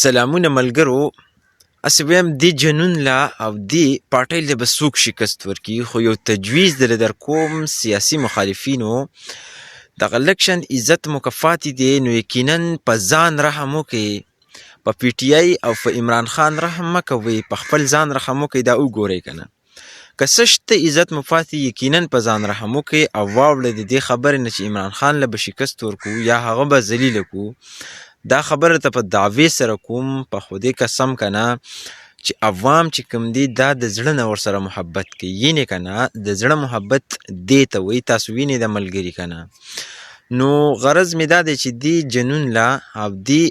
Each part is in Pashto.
سلامونه ملګرو، اسې ویم دې جنون لا او دې پارټۍ له به څوک شکست ورکړي، خو یو تجویز درله در کوم سیاسي مخالفینو، دغه الیکشن عزت مکافاتې دی، نو یقینا په ځان رحم وکړئ، په پی ټي آی او په عمران خان رحم مه کوئ، په خپل ځان رحم وکړئ. دا وګورئ که نه، که څه شته عزت مفاتې یقینا په ځان رحم وکړئ او واوړئ د دې خبرې نه چې عمران خان له به شکست ورکوو یا هغه به ذلیله کړو. دا خبره ته په دعوې سره کوم، په خدای قسم که نه، چې عوام چې کوم دي دا د زړه نه ورسره محبت کوي، یعنې که نه د زړه محبت دې ته وایي. تاسو وینئ د ملګري که نه. نو غرض مې دا دی چې دې جنون لا او دې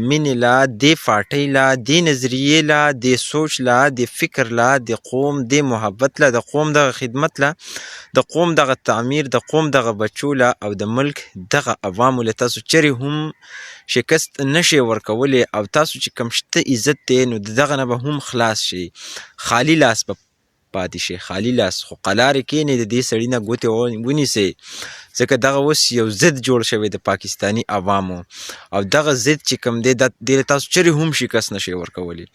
مینې لا، دې پارټۍ لا، دې نظریې لا، دې سوچ لا، دې فکر لا، د قوم دې محبت لا، د قوم دغه خدمت لا، د قوم دغه تعمیر، د قوم دغه بچو لا او د ملک دغه عوامو له تاسو چرې هم شکست نشئ ورکولی، او تاسو چې کوم شته عزت دی نو د دغه نه به هم خلاص شئ. خالي لاس به پاتې شي، خالي لاس. خو قلارې کښېنئ، د دې سړي نه ګوتې ونیسئ، ځکه دغه اوس یو ضد جوړ شوی د پاکستاني عوامو، او دغه ضد چې کوم دی دې له تاسو چرې هم شکست نشئ ورکولی.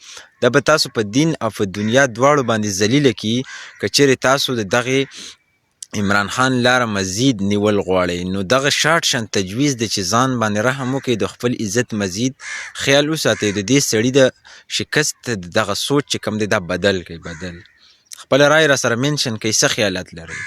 دا به تاسو په دین او په دنیا دواړو باندې ذلیله کړي که چیرې تاسو د دغې عمران خان لاره مزید نیول غواړئ. نو دغه شاټ شان تجویز دی چې ځان باندې رحم وکړئ، د خپل عزت مزید خیال وساتئ، د دې سړي د شکست دغه سوچ چې کوم دی دا بدل کړئ، بدل. خپله رای را سره منشن کړئ، څه خیالات لرئ؟